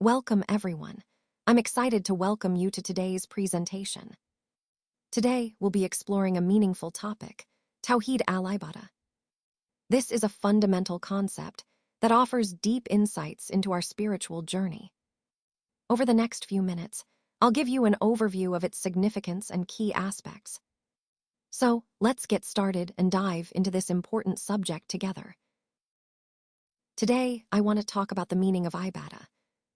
Welcome, everyone. I'm excited to welcome you to today's presentation. Today, we'll be exploring a meaningful topic, Tawhid Al Ibaadah. This is a fundamental concept that offers deep insights into our spiritual journey. Over the next few minutes, I'll give you an overview of its significance and key aspects. So, let's get started and dive into this important subject together. Today, I want to talk about the meaning of Ibaadah.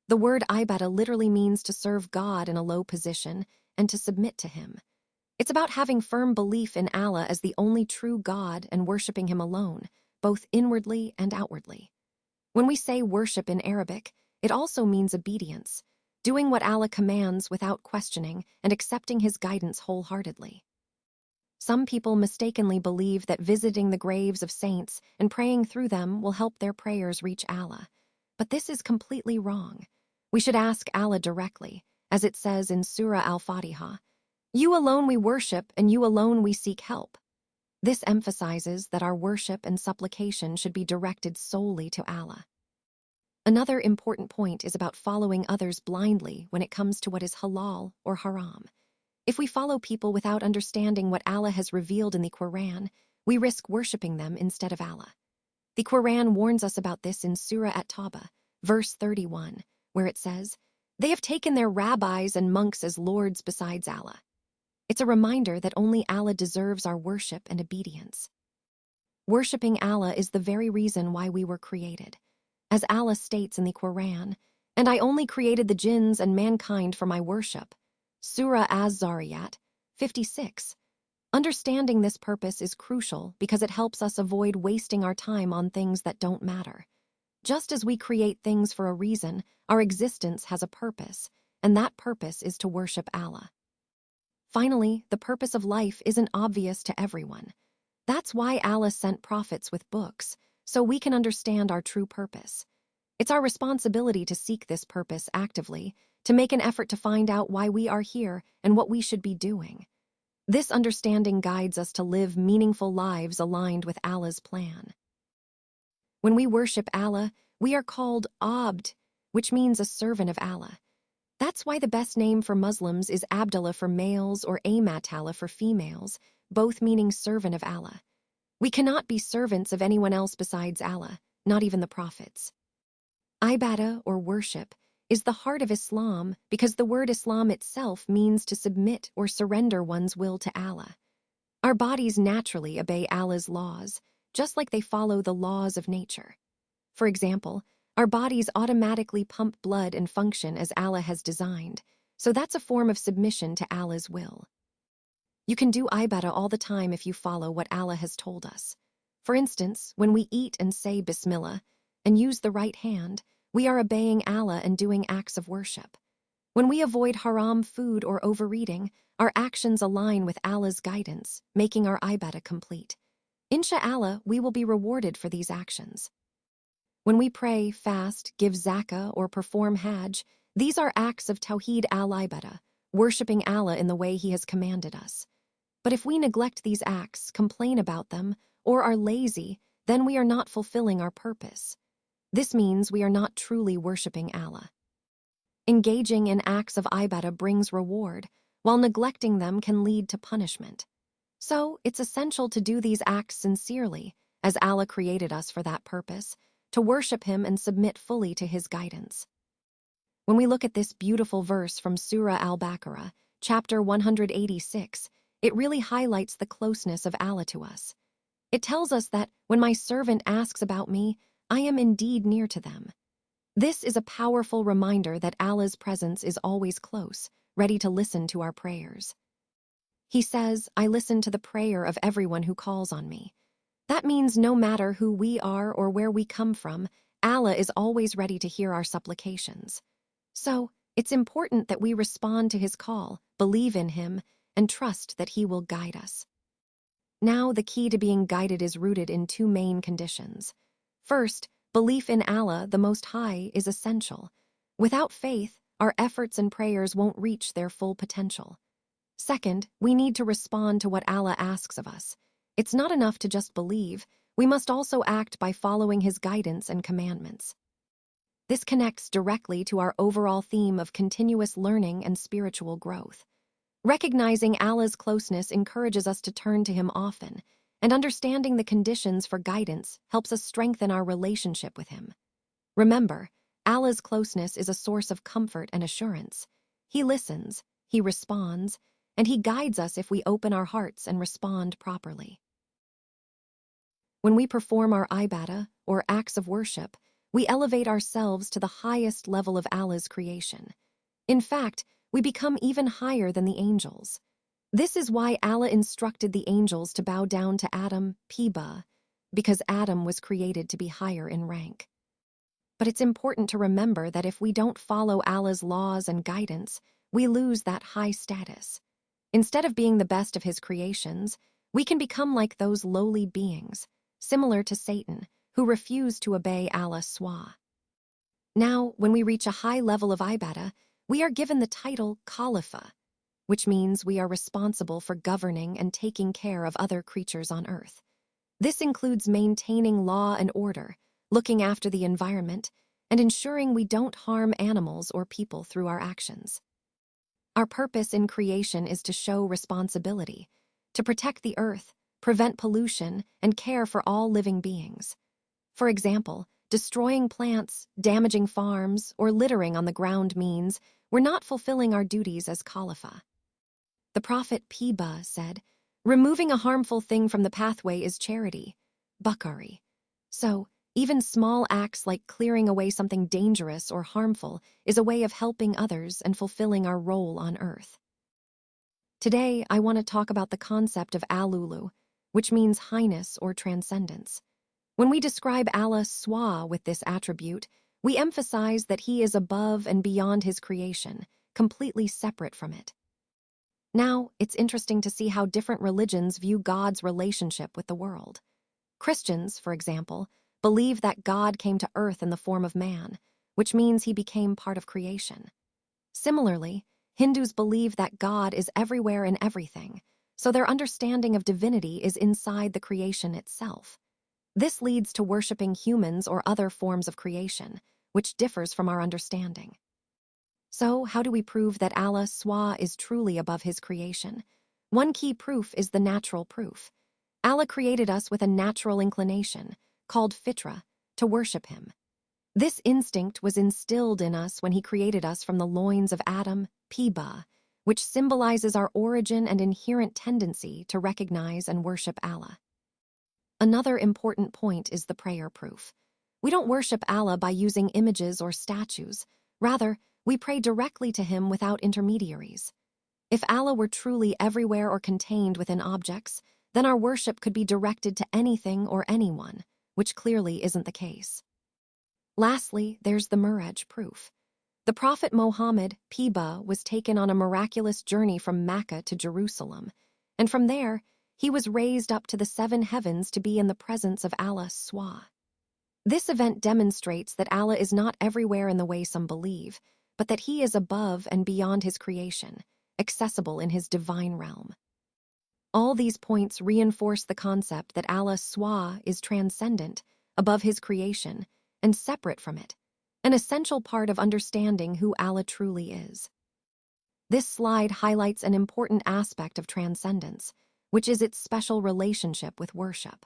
The word Ibaadah literally means to serve God in a low position and to submit to Him. It's about having firm belief in Allah as the only true God and worshiping Him alone, both inwardly and outwardly. When we say worship in Arabic, it also means obedience, doing what Allah commands without questioning and accepting His guidance wholeheartedly. Some people mistakenly believe that visiting the graves of saints and praying through them will help their prayers reach Allah, but this is completely wrong. We should ask Allah directly, as it says in Surah Al-Fatiha, "You alone we worship and you alone we seek help." This emphasizes that our worship and supplication should be directed solely to Allah. Another important point is about following others blindly when it comes to what is halal or haram. If we follow people without understanding what Allah has revealed in the Quran, we risk worshiping them instead of Allah. The Quran warns us about this in Surah At-Tawbah, verse 31, where it says, "They have taken their rabbis and monks as lords besides Allah." It's a reminder that only Allah deserves our worship and obedience. Worshipping Allah is the very reason why we were created. As Allah states in the Quran, "And I only created the jinns and mankind for my worship." Surah Az-Zariyat 56. Understanding this purpose is crucial because it helps us avoid wasting our time on things that don't matter. Just as we create things for a reason, our existence has a purpose, and that purpose is to worship Allah. Finally, the purpose of life isn't obvious to everyone. That's why Allah sent prophets with books, so we can understand our true purpose. It's our responsibility to seek this purpose actively, to make an effort to find out why we are here and what we should be doing. This understanding guides us to live meaningful lives aligned with Allah's plan. When we worship Allah, we are called Abd, which means a servant of Allah. That's why the best name for Muslims is Abdullah for males or Amatullah for females, both meaning servant of Allah. We cannot be servants of anyone else besides Allah, not even the prophets. Ibaadah, or worship, is the heart of Islam because the word Islam itself means to submit or surrender one's will to Allah. Our bodies naturally obey Allah's laws, just like they follow the laws of nature. For example, our bodies automatically pump blood and function as Allah has designed, so that's a form of submission to Allah's will. You can do Ibaadah all the time if you follow what Allah has told us. For instance, when we eat and say Bismillah and use the right hand, we are obeying Allah and doing acts of worship. When we avoid haram food or overeating, our actions align with Allah's guidance, making our Ibaadah complete. Insha'Allah, we will be rewarded for these actions. When we pray, fast, give zakah, or perform hajj, these are acts of Tawhid Al Ibaadah, worshipping Allah in the way He has commanded us. But if we neglect these acts, complain about them, or are lazy, then we are not fulfilling our purpose. This means we are not truly worshipping Allah. Engaging in acts of Ibaadah brings reward, while neglecting them can lead to punishment. So, it's essential to do these acts sincerely, as Allah created us for that purpose, to worship Him and submit fully to His guidance. When we look at this beautiful verse from Surah Al-Baqarah, chapter 186, it really highlights the closeness of Allah to us. It tells us that, when my servant asks about me, I am indeed near to them. This is a powerful reminder that Allah's presence is always close, ready to listen to our prayers. He says, "I listen to the prayer of everyone who calls on me." That means no matter who we are or where we come from, Allah is always ready to hear our supplications. So, it's important that we respond to His call, believe in Him, and trust that He will guide us. Now, the key to being guided is rooted in two main conditions. First, belief in Allah, the Most High, is essential. Without faith, our efforts and prayers won't reach their full potential. Second, we need to respond to what Allah asks of us. It's not enough to just believe, we must also act by following His guidance and commandments. This connects directly to our overall theme of continuous learning and spiritual growth. Recognizing Allah's closeness encourages us to turn to Him often, and understanding the conditions for guidance helps us strengthen our relationship with Him. Remember, Allah's closeness is a source of comfort and assurance. He listens, He responds, and He guides us if we open our hearts and respond properly. When we perform our ibadah, or acts of worship, we elevate ourselves to the highest level of Allah's creation. In fact, we become even higher than the angels. This is why Allah instructed the angels to bow down to Adam, Piba, because Adam was created to be higher in rank. But it's important to remember that if we don't follow Allah's laws and guidance, we lose that high status. Instead of being the best of His creations, we can become like those lowly beings, similar to Satan, who refuse to obey Allah Swah. Now, when we reach a high level of ibadah, we are given the title Khalifa, which means we are responsible for governing and taking care of other creatures on earth. This includes maintaining law and order, looking after the environment, and ensuring we don't harm animals or people through our actions. Our purpose in creation is to show responsibility, to protect the earth, prevent pollution, and care for all living beings. For example, destroying plants, damaging farms, or littering on the ground means we're not fulfilling our duties as Khalifa. The Prophet Piba said, "Removing a harmful thing from the pathway is charity, Bukhari." So, even small acts like clearing away something dangerous or harmful is a way of helping others and fulfilling our role on earth. Today, I want to talk about the concept of Al-Ulu, which means highness or transcendence. When we describe Allah Swah with this attribute, we emphasize that He is above and beyond His creation, completely separate from it. Now, it's interesting to see how different religions view God's relationship with the world. Christians, for example, believe that God came to earth in the form of man, which means He became part of creation. Similarly, Hindus believe that God is everywhere in everything, so their understanding of divinity is inside the creation itself. This leads to worshiping humans or other forms of creation, which differs from our understanding. So, how do we prove that Allah Swah is truly above His creation? One key proof is the natural proof. Allah created us with a natural inclination, called fitra, to worship Him. This instinct was instilled in us when He created us from the loins of Adam, Piba, which symbolizes our origin and inherent tendency to recognize and worship Allah. Another important point is the prayer proof. We don't worship Allah by using images or statues. Rather, we pray directly to Him without intermediaries. If Allah were truly everywhere or contained within objects, then our worship could be directed to anything or anyone, which clearly isn't the case. Lastly, there's the Miraj proof. The Prophet Muhammad, Piba, was taken on a miraculous journey from Mecca to Jerusalem, and from there, he was raised up to the 7 heavens to be in the presence of Allah Swah. This event demonstrates that Allah is not everywhere in the way some believe, but that He is above and beyond His creation, accessible in His divine realm. All these points reinforce the concept that Allah Swah is transcendent, above His creation, and separate from it, an essential part of understanding who Allah truly is. This slide highlights an important aspect of transcendence, which is its special relationship with worship.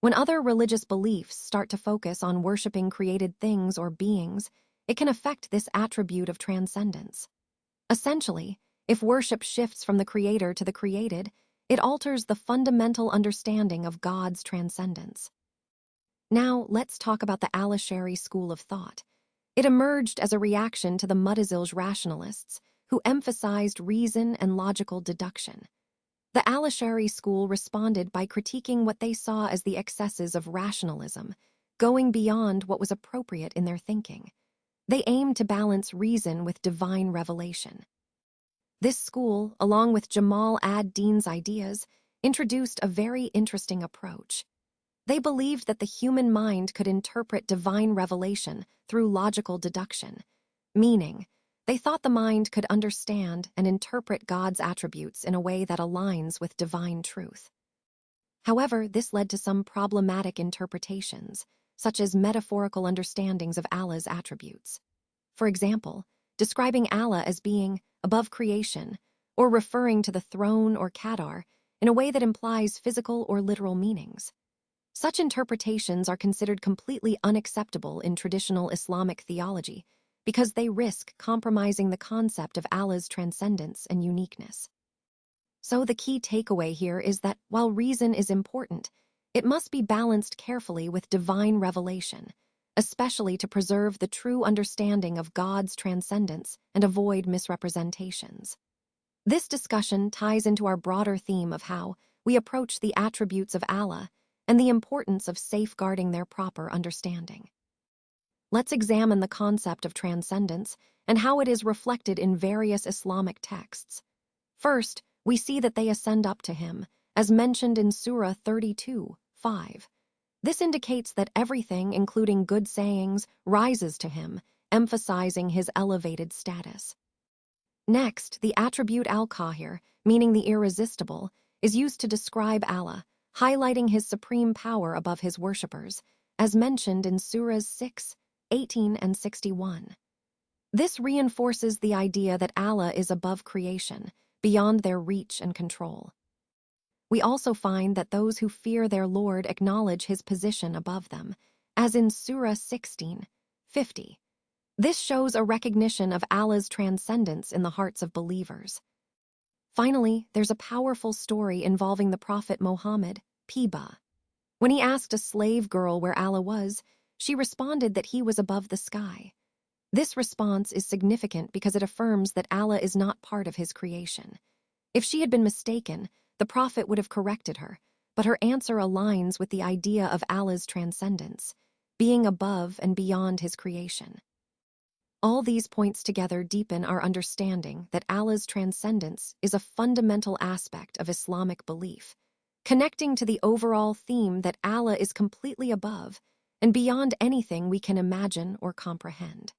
When other religious beliefs start to focus on worshiping created things or beings, it can affect this attribute of transcendence. Essentially, if worship shifts from the creator to the created, it alters the fundamental understanding of God's transcendence. Now, let's talk about the Al-Ash'ari school of thought. It emerged as a reaction to the Mu'tazil's rationalists, who emphasized reason and logical deduction. The Al-Ash'ari school responded by critiquing what they saw as the excesses of rationalism, going beyond what was appropriate in their thinking. They aimed to balance reason with divine revelation. This school, along with Jamal ad-Din's ideas, introduced a very interesting approach. They believed that the human mind could interpret divine revelation through logical deduction, meaning they thought the mind could understand and interpret God's attributes in a way that aligns with divine truth. However, this led to some problematic interpretations, such as metaphorical understandings of Allah's attributes. For example, describing Allah as being above creation, or referring to the throne or Qadar in a way that implies physical or literal meanings. Such interpretations are considered completely unacceptable in traditional Islamic theology because they risk compromising the concept of Allah's transcendence and uniqueness. So the key takeaway here is that while reason is important, it must be balanced carefully with divine revelation, especially to preserve the true understanding of God's transcendence and avoid misrepresentations. This discussion ties into our broader theme of how we approach the attributes of Allah and the importance of safeguarding their proper understanding. Let's examine the concept of transcendence and how it is reflected in various Islamic texts. First, we see that they ascend up to him, as mentioned in Surah 32:5. This indicates that everything, including good sayings, rises to him, emphasizing his elevated status. Next, the attribute al-Qahir, meaning the irresistible, is used to describe Allah, highlighting his supreme power above his worshippers, as mentioned in Surahs 6:18 and 61. This reinforces the idea that Allah is above creation, beyond their reach and control. We also find that those who fear their Lord acknowledge his position above them, as in Surah 16:50. This shows a recognition of Allah's transcendence in the hearts of believers. Finally, there's a powerful story involving the Prophet Muhammad, Piba. When he asked a slave girl where Allah was, she responded that he was above the sky. This response is significant because it affirms that Allah is not part of his creation. If she had been mistaken, the Prophet would have corrected her, but her answer aligns with the idea of Allah's transcendence, being above and beyond his creation. All these points together deepen our understanding that Allah's transcendence is a fundamental aspect of Islamic belief, connecting to the overall theme that Allah is completely above and beyond anything we can imagine or comprehend.